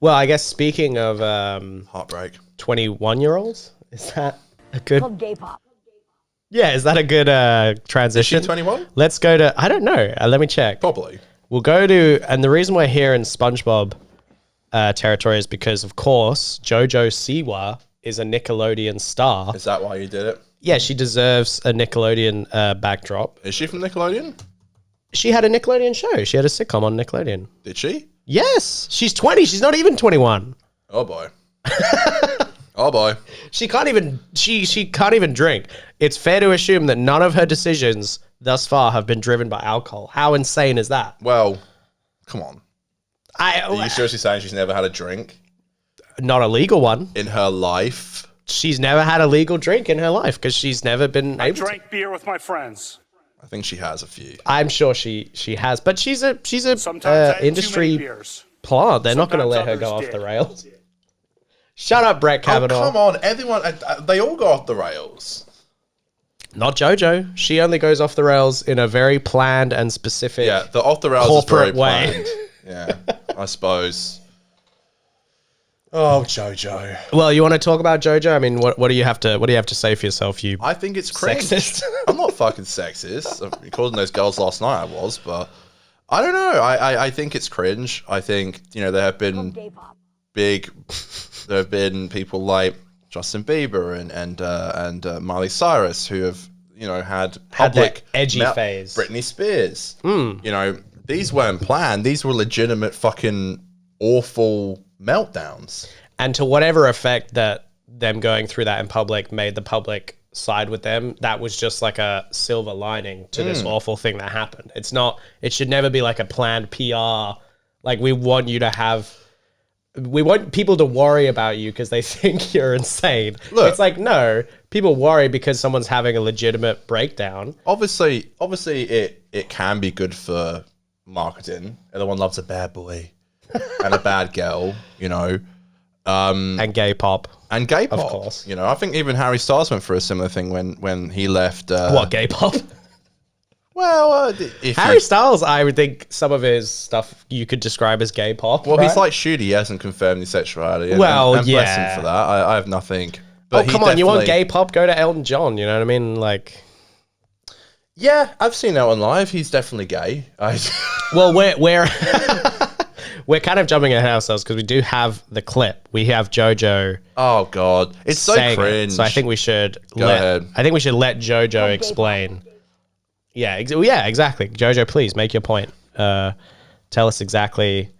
Well, I guess speaking of Heartbreak. 21-year-olds, is that a good? Called gay pop. Yeah, is that a good transition? Is she 21? Let's go to. I don't know. Let me check. Probably. We'll go to, and the reason we're here in SpongeBob territory is because, of course, Jojo Siwa is a Nickelodeon star. Is that why you did it? Yeah, she deserves a Nickelodeon backdrop. Is she from Nickelodeon? She had a Nickelodeon show. She had a sitcom on Nickelodeon. Did she? Yes, she's 20. She's not even 21. Oh boy. Oh boy. She can't even. She can't even drink. It's fair to assume that none of her decisions thus far have been driven by alcohol. How insane is that? Well, come on. Are you I seriously saying she's never had a drink not a legal one. in her life? She's never had a legal drink in her life because she's never been I able to. drank beer with my friends. I think she has a few. I'm sure she has, but she's a Sometimes I had too many industry beers. plant. They're not going to Sometimes let her go others off the did. rails. Shut up, Brett Oh, Kavanaugh. come on. Everyone, they all go off the rails. Not JoJo. She only goes off the rails in a very planned and specific. Yeah, the off the rails is very corporate way. planned. Yeah, I suppose. Oh, JoJo. Well, you want to talk about JoJo? I mean, what do you have to say for yourself? You I think it's cringe. Sexist. I'm not fucking sexist. According to those girls last night, I was, but I don't know. I think it's cringe. I think, there have been Gay pop. there have been people like Justin Bieber and Miley Cyrus who have, had public that edgy phase. Britney Spears. These weren't planned. These were legitimate fucking awful meltdowns. And to whatever effect that them going through that in public made the public side with them, that was just like a silver lining to this awful thing that happened. It should never be like a planned PR. Like, we want people to worry about you because they think you're insane. Look. It's like, no, people worry because someone's having a legitimate breakdown. Obviously it can be good for marketing. Everyone loves a bad boy and a bad girl, And gay pop. and gay pop. Of course. I think even Harry Styles went through a similar thing when he left. What, gay pop? Well, if Harry Styles, I would think some of his stuff you could describe as gay pop. well, right? he's like Shooty. He hasn't confirmed his sexuality. And, Well, and bless yeah. him for that. I have nothing. Oh, But he come on, you want definitely- gay pop? Go to Elton John, you know what I mean? Like, Yeah, I've seen Elton live. He's definitely gay. well, we're we're kind of jumping ahead of ourselves because we do have the clip. We have JoJo Oh God, it's so saying cringe. it. So I think we should ahead. I think we should let JoJo explain. Yeah, yeah, exactly. JoJo, please make your point. Tell us exactly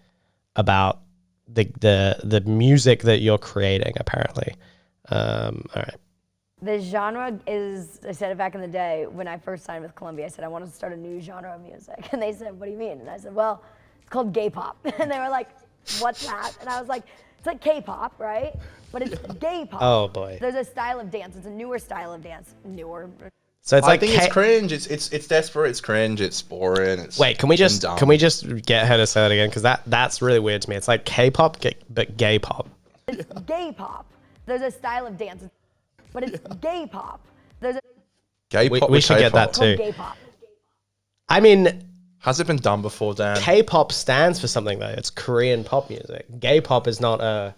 about the music that you're creating. Apparently, all right. The genre is, I said it back in the day when I first signed with Columbia, I said, I want to start a new genre of music. And they said, what do you mean? And I said, well, it's called gay pop. And they were like, what's that? And I was like, it's like K-pop, right? But it's gay pop. Oh, boy. There's a style of dance. It's a newer style of dance. Newer. So it's I like think it's cringe. It's desperate. It's cringe. It's boring. It's Wait, can we just dumb. get her to say it again? Because that's really weird to me. It's like K-pop, but gay pop. It's gay pop. There's a style of dance. But it's gay pop. There's a gay We pop? we with should get that K-pop? too. gay pop. I mean, Has it been done before, Dan? K-pop stands for something though. It's Korean pop music. Gay pop is not an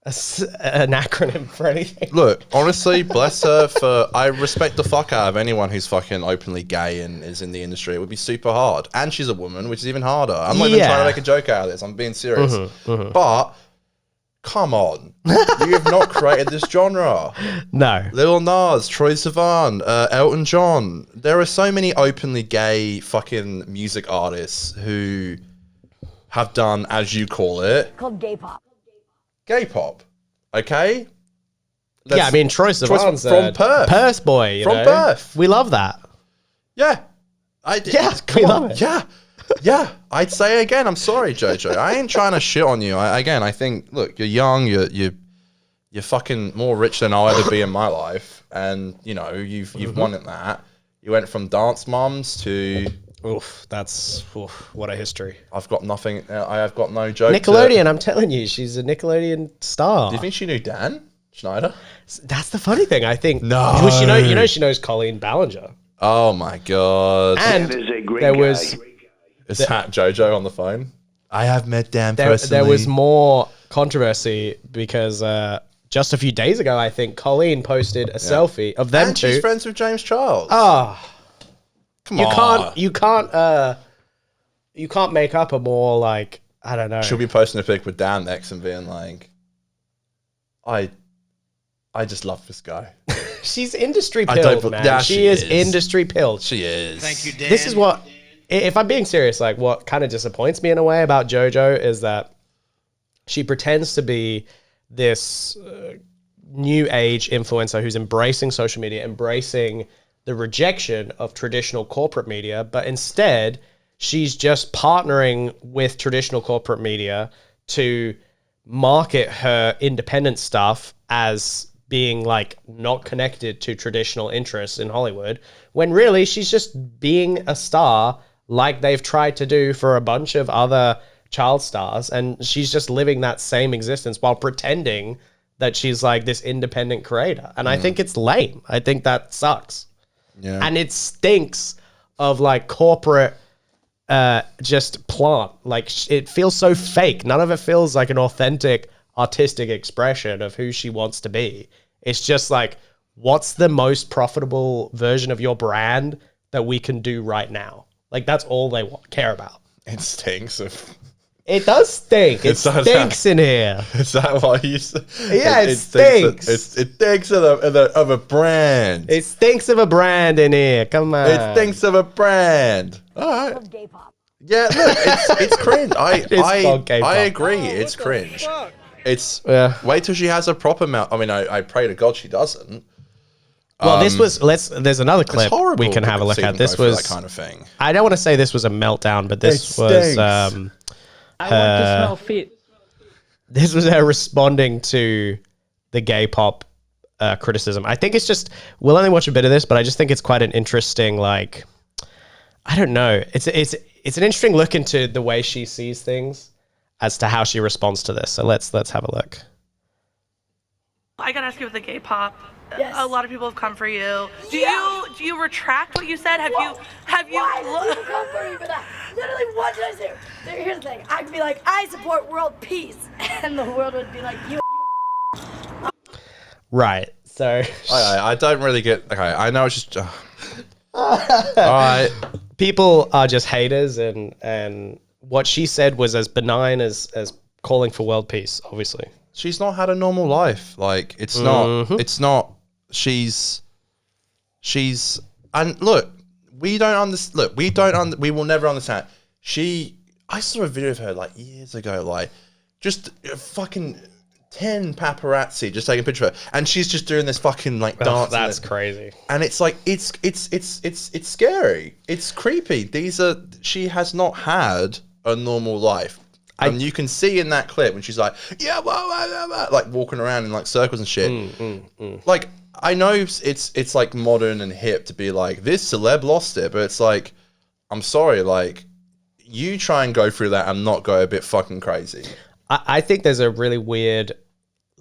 acronym for anything. Look, honestly, bless her for. I respect the fuck out of anyone who's fucking openly gay and is in the industry. It would be super hard, and she's a woman, which is even harder. I'm not even Yeah. trying to make a joke out of this. I'm being serious. But come on, you have not created this genre. No. Lil Nas, Troye Sivan, Elton John. There are so many openly gay fucking music artists who have done, as you call it, Called gay pop. gay pop. Okay? Yeah, I mean, Troye Sivan's from Perth. Perth boy. You From know? Perth. We love that. Yeah. Yeah, come we on. love it. Yeah. Yeah. I'd say again, I'm sorry, Jojo. I ain't trying to shit on you. I think, look, you're young, you're fucking more rich than I'll ever be in my life. And, you've wanted that. You went from dance moms to Oof, what a history. I've got nothing. I have got no joke. Nickelodeon, I'm telling you, she's a Nickelodeon star. Do you think she knew Dan Schneider? That's the funny thing. I think. No. Well, she knows Colleen Ballinger. Oh my god! And is a great there guy. was Is that Jojo on the phone? I have met Dan there personally. was more controversy because just a few days ago, I think Colleen posted a selfie of them And two. she's friends with James Charles. Come You on. you can't make up a more like, I don't know. She'll be posting a pic with Dan next and being like, I just love this guy. She's industry I don't pilled, man. yeah, she is industry pilled. She is. Thank you, Dan. This is what, if I'm being serious, like what kind of disappoints me in a way about JoJo is that she pretends to be this new age influencer who's embracing social media, embracing the rejection of traditional corporate media, but instead she's just partnering with traditional corporate media to market her independent stuff as being like not connected to traditional interests in Hollywood, when really she's just being a star like they've tried to do for a bunch of other child stars, and she's just living that same existence while pretending that she's like this independent creator. And I think it's lame. I think that sucks. Yeah. And it stinks of like corporate just plant. Like it feels so fake. None of it feels like an authentic artistic expression of who she wants to be. It's just like, what's the most profitable version of your brand that we can do right now? Like that's all they care about. It stinks of... It does stink. It does stinks in here. Is that what you said? Yeah, it stinks. It stinks of a brand. It stinks of a brand in here. Come on. It stinks of a brand. All right. Love gay pop. Yeah, look, it's cringe. called gay I pop. agree. It's cringe. It's Yeah. wait till she has a proper mouth. I mean, I pray to God she doesn't. Well, this was there's another clip It's horrible we can have a look see at. them This go through was that kind of thing. I don't want to say this was a meltdown, but this It was stinks. I want to smell fit. this was her responding to the gay pop criticism. I think it's just we'll only watch a bit of this, but I just think it's quite an interesting like I don't know. It's an interesting look into the way she sees things as to how she responds to this. So let's have a look. I gotta ask you with the gay pop. Yes. A lot of people have come for you. Do you retract what you said? Have you Why did you come for me for that? Literally, what did I do? Here's the thing. I'd be like, I support world peace. And the world would be like, you. Right. So I don't really get. Okay, I know it's just. All right. people are just haters, and what she said was as benign as calling for world peace, obviously. She's not had a normal life. Like it's not. She's. And look, we don't understand. Look, we will never understand. I saw a video of her like years ago, like just fucking 10 paparazzi just taking a picture of her, and she's just doing this fucking like dance. That's crazy. And it's like it's scary. It's creepy. She has not had a normal life. And you can see in that clip when she's like, yeah, like walking around in like circles and shit. Like I know it's like modern and hip to be like this celeb lost it, but it's like, I'm sorry, like you try and go through that and not go a bit fucking crazy. I think there's a really weird,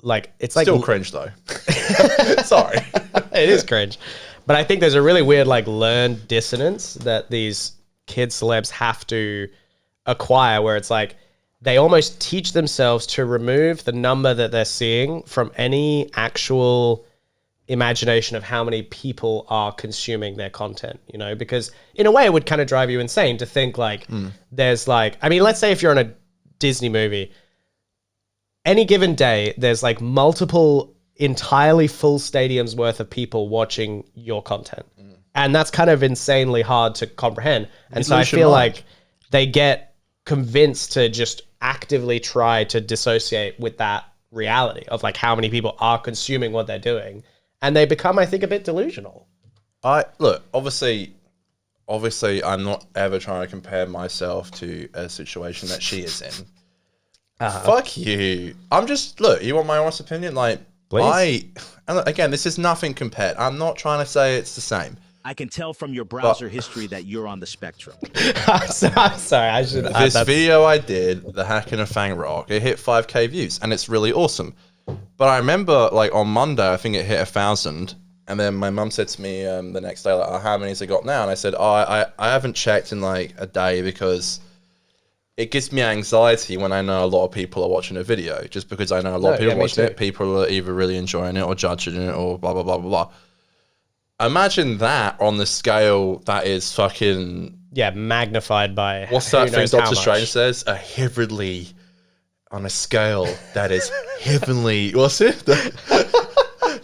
like it's like Still cringe though. Sorry. it is cringe, but I think there's a really weird like learned dissonance that these kid celebs have to acquire, where it's like they almost teach themselves to remove the number that they're seeing from any actual imagination of how many people are consuming their content, you know, because in a way it would kind of drive you insane to think like there's like, I mean, let's say if you're in a Disney movie, any given day, there's like multiple entirely full stadiums worth of people watching your content. And that's kind of insanely hard to comprehend. And so I feel like they get convinced to just actively try to dissociate with that reality of like how many people are consuming what they're doing. And they become, I think, a bit delusional. Look, obviously I'm not ever trying to compare myself to a situation that she is in. Fuck you. I'm just, look, you want my honest opinion? Like, Please. and look, again, this is nothing compared. I'm not trying to say it's the same. I can tell from your browser history that you're on the spectrum. I'm sorry. I should. This video I did, the Hack in a Fang Rock, it hit 5K views, and it's really awesome. But I remember, like, on Monday, I think it hit 1,000, and then my mum said to me the next day, like, oh, how many has it got now? And I said, I haven't checked in, like, a day because it gives me anxiety when I know a lot of people are watching a video, just because I know a lot of people watching it. People are either really enjoying it or judging it or blah, blah, blah, blah, blah. Imagine that on the scale that is fucking... Yeah, magnified by... What's that thing Doctor Strange says? A heavenly... On a scale that is heavenly... What's it?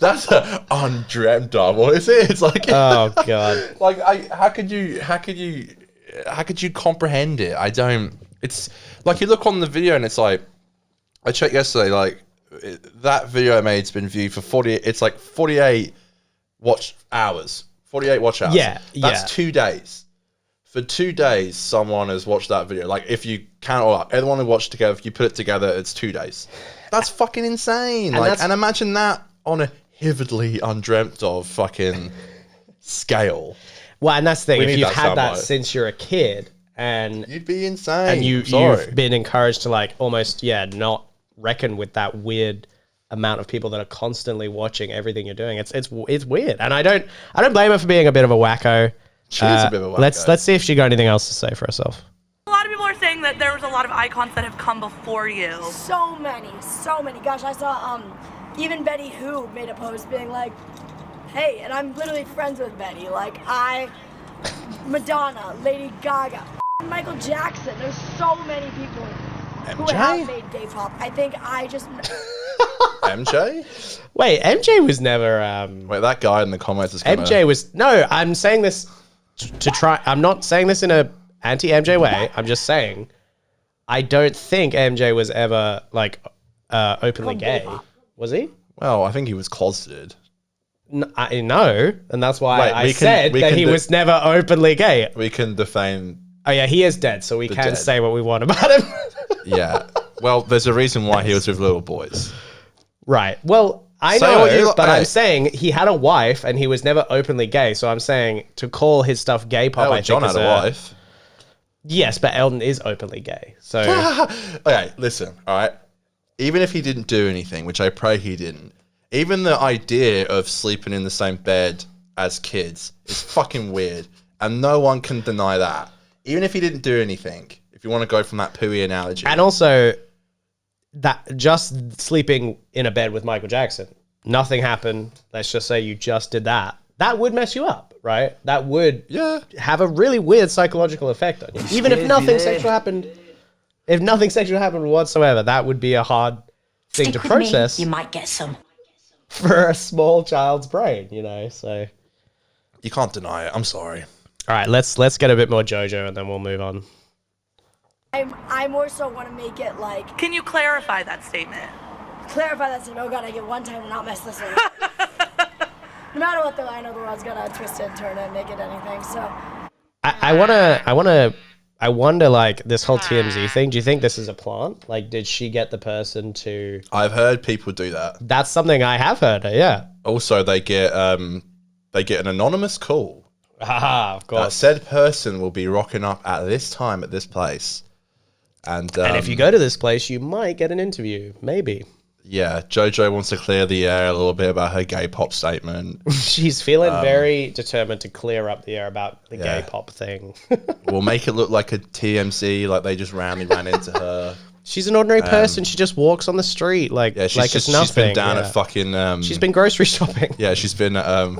That's undreamt of. What is it? It's like... Oh, God. Like, how could you comprehend it? I don't... It's... Like, you look on the video and it's like... I checked yesterday, like... That video I made's been viewed for 40... It's like 48... watch hours. 48 watch hours. Yeah, That's 2 days. For 2 days, someone has watched that video. Like, if you count all up, everyone who watched together, if you put it together, it's 2 days. That's fucking insane. And imagine that on a heavily undreamt of fucking scale. Well, and that's the thing. If you've had that since you're a kid, and you'd be insane. And you've been encouraged to, like, almost, not reckon with that weird amount of people that are constantly watching everything you're doing. It's weird, and I don't blame her for being a bit of a wacko. She is a bit of a wacko. Let's see if she got anything else to say for herself. A lot of people are saying that there was a lot of icons that have come before you. So many. Gosh, I saw even Betty Who made a post being like, "Hey," and I'm literally friends with Betty. Like Madonna, Lady Gaga, Michael Jackson. There's so many people who have made gay pop. I think I just. MJ? Wait, MJ was never. Wait, that guy in the comments is gonna... MJ was no. I'm saying this to try. I'm not saying this in a anti-MJ way. I'm just saying I don't think MJ was ever like openly gay. Was he? Well, I think he was closeted. I know, and that's why I said that he was never openly gay. We can defame. Oh yeah, he is dead, so we can say what we want about him. Yeah. Well, there's a reason why he was with little boys. Right. Well, I know, but I'm saying he had a wife and he was never openly gay. So I'm saying to call his stuff gay pop, I think John had a wife. Yes, but Elton is openly gay. So okay, listen, all right. Even if he didn't do anything, which I pray he didn't, even the idea of sleeping in the same bed as kids is fucking weird, and no one can deny that. Even if he didn't do anything, if you want to go from that pooey analogy, and also that just sleeping in a bed with Michael Jackson, nothing happened. Let's just say you just did that. That would mess you up, right? That would have a really weird psychological effect on you. Even if nothing sexual happened, whatsoever, that would be a hard thing to process. You might get some for a small child's brain, so you can't deny it. I'm sorry. All right, let's get a bit more JoJo and then we'll move on. I more so want to make it like... Can you clarify that statement? Clarify that statement. Oh God, I get one time to not mess this up. No matter what, though, I know the world's gonna twist it and turn it and make it anything. So I wonder, like, this whole TMZ thing. Do you think this is a plant? Like, did she get the person to? I've heard people do that. That's something I have heard. Yeah. Also, they get an anonymous call. Ah, of course. That said person will be rocking up at this time at this place. And if you go to this place, you might get an interview. Maybe. Yeah, JoJo wants to clear the air a little bit about her gay pop statement. She's feeling very determined to clear up the air about the gay pop thing. We'll make it look like a TMZ, like they just randomly ran into her. She's an ordinary person. She just walks on the street like it's nothing. She's been down at fucking... she's been grocery shopping. Yeah, she's been at,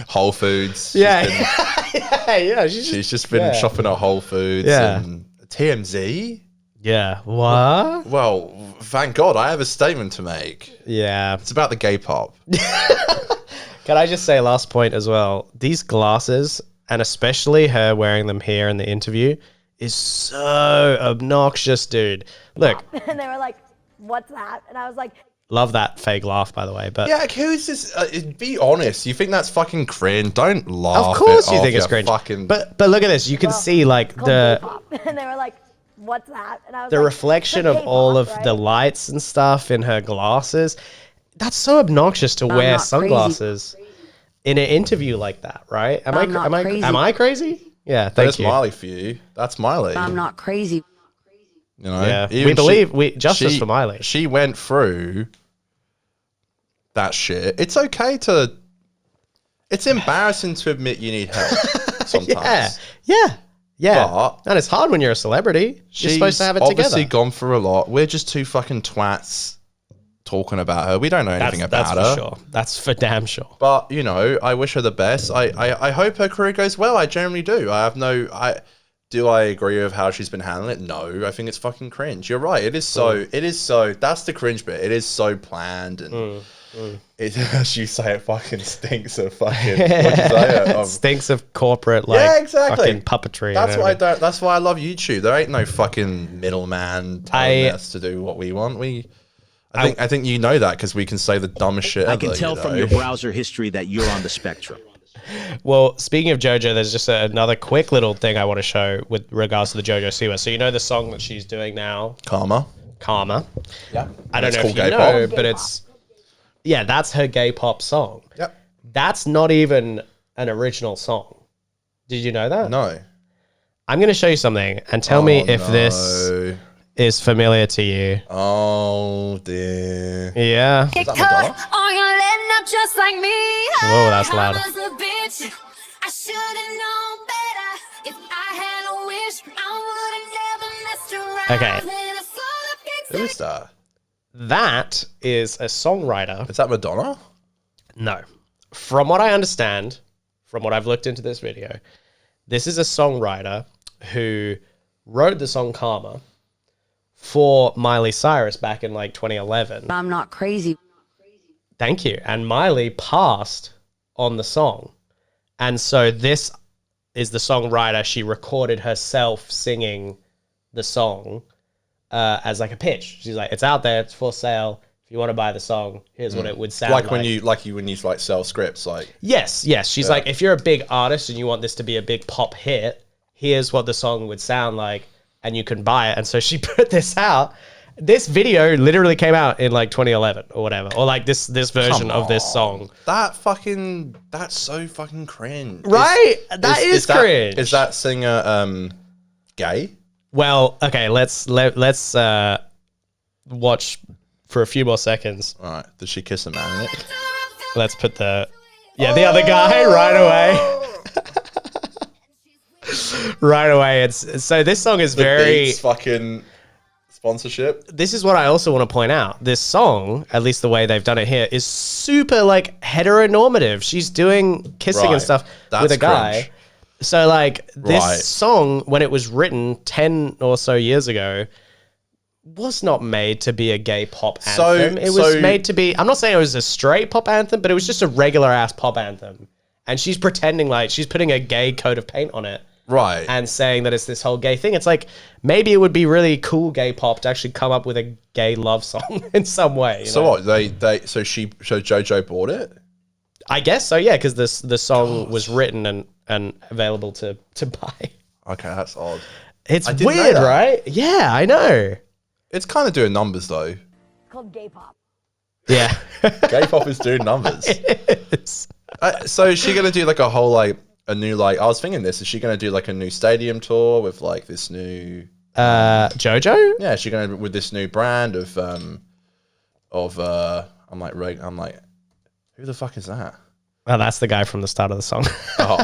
Whole Foods. Yeah. She's just been shopping at Whole Foods. Yeah. And TMZ? Yeah. What? Well, thank God I have a statement to make. Yeah. It's about the gay pop. Can I just say last point as well? These glasses, and especially her wearing them here in the interview, is so obnoxious, dude. Look. And they were like, "What's that?" And I was like, love that fake laugh, by the way. But yeah, who's this? Be honest. You think that's fucking cringe? Don't laugh. Of course you think it's cringe. But look at this. You can see like the... And they were like, "What's that?" And I was the reflection of all of the lights and stuff in her glasses. That's so obnoxious to wear sunglasses in an interview like that, right? Am I crazy? Yeah, thank you. That's Miley for you. That's Miley. I'm not crazy. You know, yeah, we believe justice for Miley. She went through that shit. It's okay to... It's embarrassing to admit you need help sometimes. Yeah. Yeah, But and it's hard when you're a celebrity. You're supposed to have it obviously together. gone through a lot. We're just two fucking twats talking about her. We don't know anything about her. That's for sure. That's for damn sure. But, you know, I wish her the best. I hope her career goes well. I generally do. Do I agree with how she's been handling it? No. I think it's fucking cringe. You're right. It is so, that's the cringe bit. It is so planned and it, as you say, it fucking stinks of fucking, what'd you say? It stinks of corporate, like, Yeah, exactly. fucking puppetry. That's why that's why I love YouTube. There ain't no fucking middleman telling us to do what we want. I think you know that because we can say the dumbest shit ever. I can tell from your browser history that you're on the spectrum. Well, speaking of JoJo, there's just another quick little thing I want to show with regards to the Jojo Siwa. So you know the song that she's doing now? Karma. Yeah. I don't know called if you gay know, pop. but it's... Yeah, that's her gay pop song. Yep. That's not even an original song. Did you know that? No. I'm going to show you something and tell me if this is familiar to you. Oh, dear. Yeah. Is that Madonna? Oh, that's loud. Okay. Who is that? That is a songwriter. Is that Madonna? No. From what I understand, from what I've looked into this video, this is a songwriter who wrote the song Karma for Miley Cyrus back in like 2011. I'm not crazy. Thank you. And Miley passed on the song. And so this is the songwriter. She recorded herself singing the song as like a pitch. She's like, it's out there, it's for sale. If you want to buy the song, here's what it would sound like. When you like sell scripts, like Yes. She's like, if you're a big artist and you want this to be a big pop hit, here's what the song would sound like, and you can buy it. And so she put this out. This video literally came out in like 2011 or whatever, or like this version of this song. that's so fucking cringe, Right? That is cringe. Is that singer gay? Well, okay, let's watch for a few more seconds. All right. Did she kiss a man in it? Let's put the other guy right away. Right away. It's so this song is very Beats fucking sponsorship. This is what I also want to point out. This song, at least the way they've done it here, is super like heteronormative. She's doing kissing and stuff with a guy. Cringe. So like this Right. song, when it was written 10 or so years ago, was not made to be a gay pop anthem. It was made to be, I'm not saying it was a straight pop anthem, but it was just a regular ass pop anthem. And she's pretending like she's putting a gay coat of paint on it. Right. And saying that it's this whole gay thing. It's like, maybe it would be really cool gay pop to actually come up with a gay love song in some way. You So know? what? So JoJo bought it? I guess so, yeah, because the song was written and available to buy. Okay, that's odd. It's didn't know weird, that. right? Yeah, I know. It's kind of doing numbers though. It's called gay pop. Yeah. Gay pop is doing numbers. It's- So is she gonna do like a whole like a new like? I was thinking this. Is she gonna do like a new stadium tour with like this new? Jojo? Yeah, is she gonna with this new brand of I'm like, who the fuck is that? Well, that's the guy from the start of the song. Oh,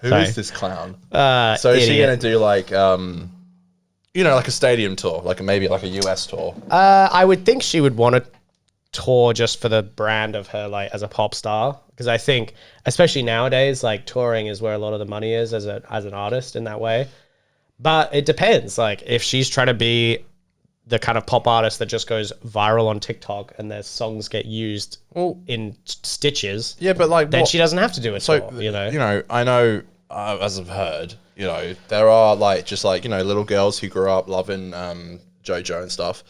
who Sorry. is this clown? So is she idiot. gonna do like like a stadium tour, like maybe like a US tour? I would think she would want to tour just for the brand of her, like as a pop star, because I think, especially nowadays, like touring is where a lot of the money is as an artist in that way. But it depends. Like if she's trying to be the kind of pop artist that just goes viral on TikTok and their songs get used in stitches, Yeah, but like then she doesn't have to do a tour. I know, as I've heard, there are like just like little girls who grew up loving JoJo and stuff.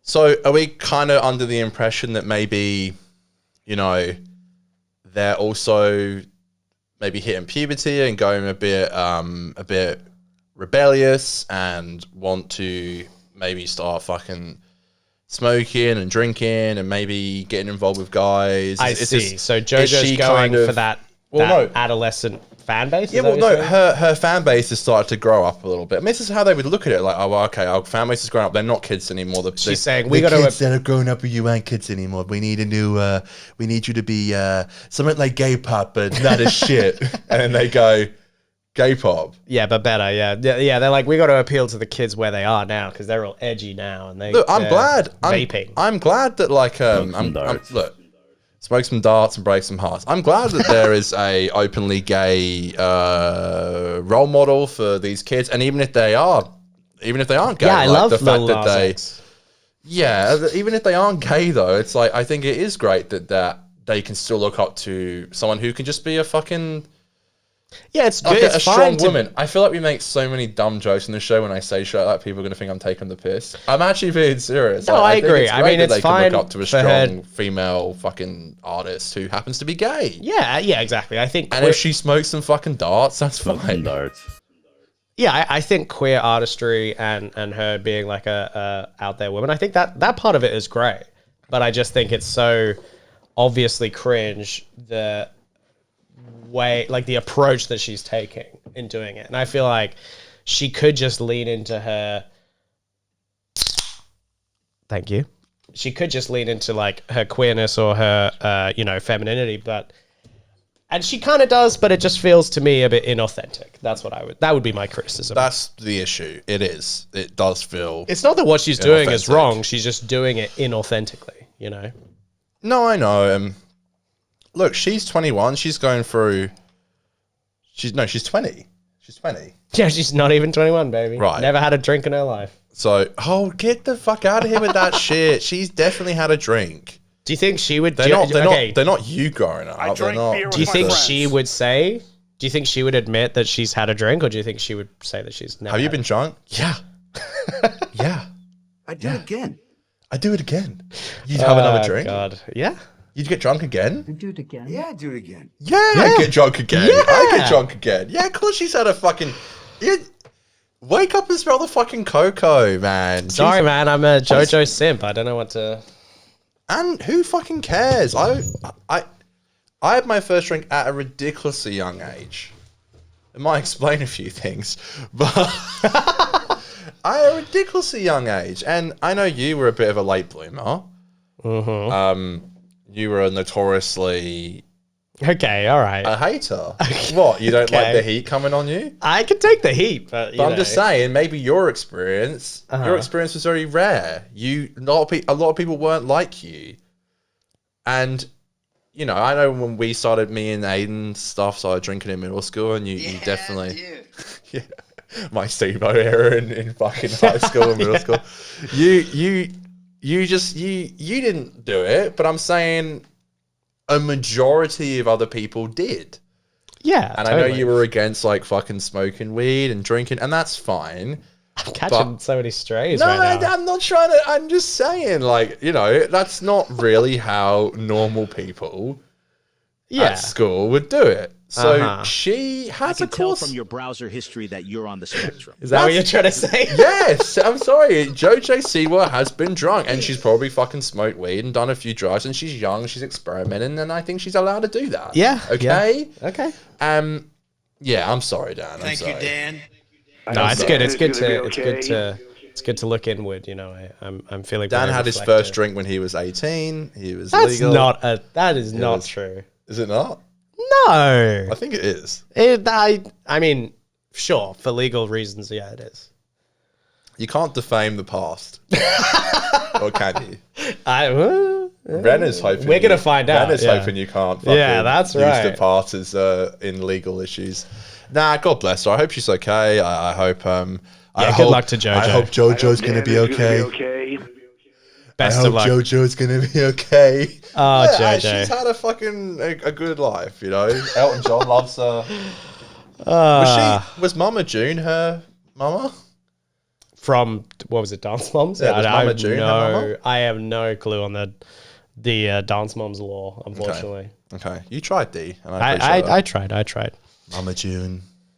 So are we kind of under the impression that maybe, they're also maybe hitting puberty and going a bit rebellious and want to maybe start fucking smoking and drinking and maybe getting involved with guys? I see. So JoJo's going for that adolescent fan base? Yeah, her fan base has started to grow up a little bit. I mean, this is how they would look at it. Like, oh, well, okay, our fan base is growing up. They're not kids anymore. She's saying, the we got kids to... that are growing up, you aren't kids anymore. We need a new, we need you to be something like gay pop, but not as shit. And then they go, Gay pop. Yeah, but better. Yeah. They're like, we got to appeal to the kids where they are now because they're all edgy now, and Look, I'm they're glad. vaping. I'm glad that like look, smoke some darts and break some hearts. I'm glad that there is a openly gay role model for these kids, and even if they aren't gay, Yeah, I like love the fact Lil that Nas they. X. Yeah, even if they aren't gay though, it's like I think it is great that they can still look up to someone who can just be a fucking Yeah, it's like good. a It's strong fine to- woman. I feel like we make so many dumb jokes in the show. When I say shit like that, people are gonna think I'm taking the piss. I'm actually being serious. No, I agree. Think I great mean, that it's they fine can look up to a for her- strong female fucking artist who happens to be gay. Yeah, exactly. I think And if she smokes some fucking darts, that's fine. yeah, I think queer artistry and her being like a out there woman, I think that part of it is great. But I just think it's so obviously cringe the way, like the approach that she's taking in doing it. And I feel like she could just lean into her. Thank you. She could just lean into like her queerness or her, femininity, and she kind of does, but it just feels to me a bit inauthentic. That would be my criticism. That's the issue. It is. It does feel. It's not that what she's doing is inauthentic. wrong. She's just doing it inauthentically, you know? No, I know. Look, she's 21. She's going through. She's 20. She's 20. Yeah, she's not even 21, baby. Right. Never had a drink in her life. So, get the fuck out of here with that shit. She's definitely had a drink. Do you think she would... They're not you growing up. I drink beer with Do you my think friends. she would say... Do you think she would admit that she's had a drink, or do you think she would say that she's never Have you had been drunk? Yeah. Yeah. I do it again. I do it again. You'd have another drink? God. Yeah. You'd get drunk again? Do it again. Yeah, I do it again. Yeah, I get drunk again. Yeah. I get drunk again. Yeah, of course she's had a fucking... Wake up and smell the fucking cocoa, man. Sorry, man. I'm a Jojo simp. I don't know what to... And who fucking cares? I had my first drink at a ridiculously young age. It might explain a few things, but at a ridiculously young age. And I know you were a bit of a late bloomer. Mm-hmm. You were a notoriously Okay, all right. a hater. What? You don't like the heat coming on you? I could take the heat, but, But I'm just saying, maybe your experience was very rare. A lot of people weren't like you, and I know when we started, me and Aiden started drinking in middle school, and you definitely, yeah, my Steve-O era in fucking high school and middle school. You didn't do it, but I'm saying a majority of other people did. Yeah, And I know you were against like fucking smoking weed and drinking, and that's fine. I'm catching so many strays No, right now. I'm not trying to. I'm just saying, like, that's not really how normal people at school would do it. So she I has, can of tell course. from your browser history that you're on the spectrum. Is that what you're trying to say? Yes, I'm sorry. Jojo Siwa has been drunk, and she's probably fucking smoked weed and done a few drugs, and she's young, she's experimenting, and I think she's allowed to do that. Yeah. Okay. Yeah. Okay. Yeah. I'm sorry, Dan. Thank you, Dan. No, it's good. It's good to look inward. I'm feeling. Dan very had his reflective. first drink when he was 18. He was That's legal. That is not true. Is it not? No. I think it is. I mean, sure, for legal reasons, yeah, it is. You can't defame the past. Or can you? Ren is hoping. We're gonna find out. Ren is hoping you can't fucking that's use right. the past as in legal issues. Nah, God bless her. I hope she's okay. I hope. Good luck to Jojo. I hope Jojo's gonna be okay. Best I of luck. hope Jojo's gonna be okay. Oh, Yeah, Jojo. she's had a fucking a good life, Elton John loves her. Was Mama June her mama? From what was it, Dance Moms? Yeah, was Mama June her mama? I have no clue on the Dance Moms law, unfortunately. Okay, you tried D, and I appreciate that. I tried. Mama June.